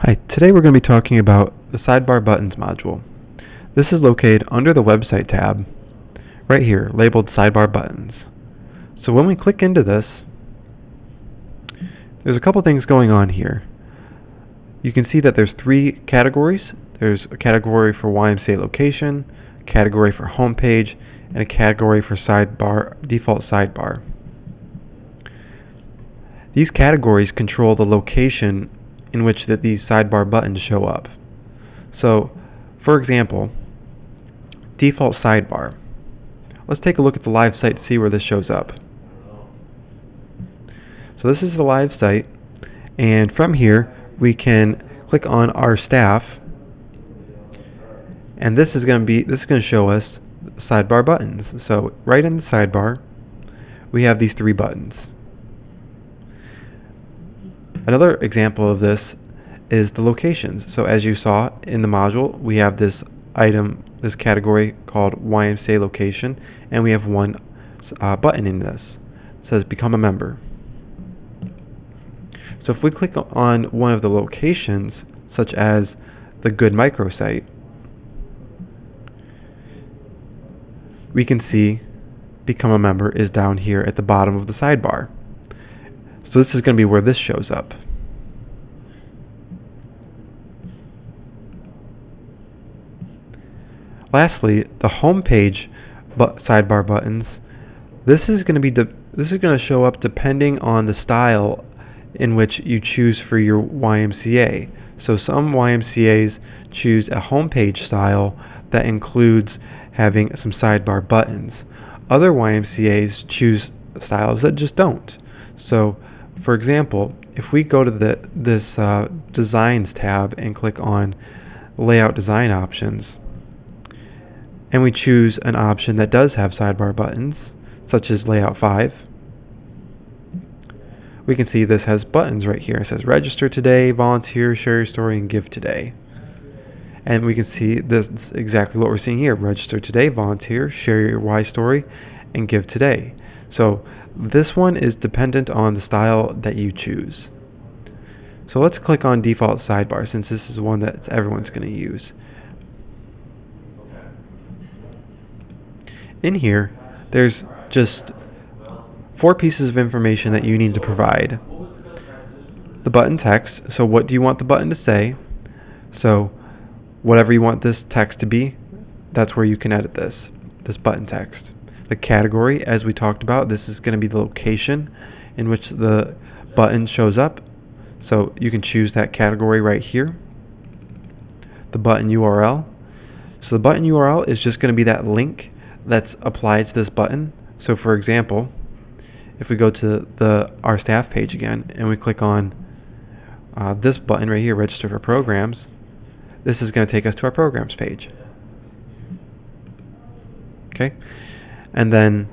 Hi, today we're going to be talking about the Sidebar Buttons module. This is located under the Website tab, right here, labeled Sidebar Buttons. So when we click into this, there's a couple things going on here. You can see that there's three categories. There's a category for YMCA location, a category for homepage, and a category for default sidebar. These categories control the location in which these sidebar buttons show up. So, for example, default sidebar. Let's take a look at the live site to see where this shows up. So this is the live site, and from here we can click on our staff, and this is going to show us sidebar buttons. So right in the sidebar we have these three buttons. Another example of this is the locations. So as you saw in the module, we have this category called YMCA location, and we have one button in this. It says become a member. So if we click on one of the locations, such as the Good microsite, we can see become a member is down here at the bottom of the sidebar. So this is going to be where this shows up. Lastly, the home page sidebar buttons. This is going to show up depending on the style in which you choose for your YMCA. So some YMCA's choose a home page style that includes having some sidebar buttons. Other YMCA's choose styles that just don't. So, for example, if we go to this Designs tab and click on Layout Design Options, and we choose an option that does have sidebar buttons, such as Layout 5, we can see this has buttons right here. It says Register Today, Volunteer, Share Your Story, and Give Today. And we can see this is exactly what we're seeing here. Register Today, Volunteer, Share Your Y Story, and Give Today. So this one is dependent on the style that you choose. So let's click on Default Sidebar, since this is one that everyone's going to use. In here, there's just 4 pieces of information that you need to provide. The button text, so what do you want the button to say? So whatever you want this text to be, that's where you can edit this button text. The category, as we talked about, this is going to be the location in which the button shows up. So you can choose that category right here. The button URL. So the button URL is just going to be that link that's applied to this button. So for example, if we go to our staff page again and we click on this button right here, Register for Programs, this is going to take us to our Programs page. Okay, and then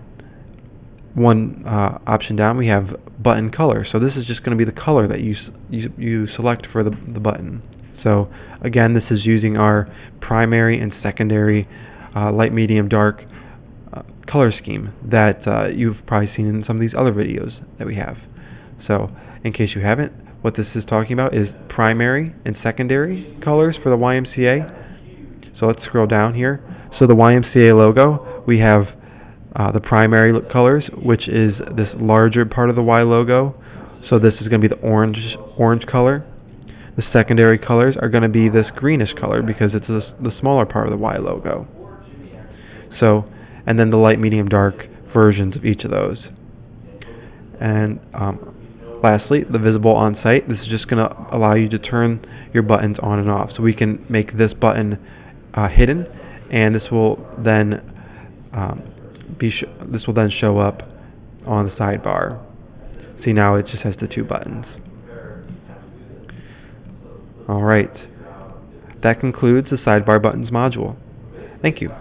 one option down we have button color. So this is just going to be the color that you select for the button. So again, this is using our primary and secondary light, medium, dark color scheme that you've probably seen in some of these other videos that we have. So in case you haven't, what this is talking about is primary and secondary colors for the YMCA. So let's scroll down here. So the YMCA logo, we have the primary colors, which is this larger part of the Y logo. So this is going to be the orange color. The secondary colors are going to be this greenish color because it's the smaller part of the Y logo. So, and then the light, medium, dark versions of each of those. And lastly, the visible on site. This is just going to allow you to turn your buttons on and off. So we can make this button hidden, and this will then show up on the sidebar. See, now it just has the 2 buttons. Alright, that concludes the Sidebar Buttons module. Thank you.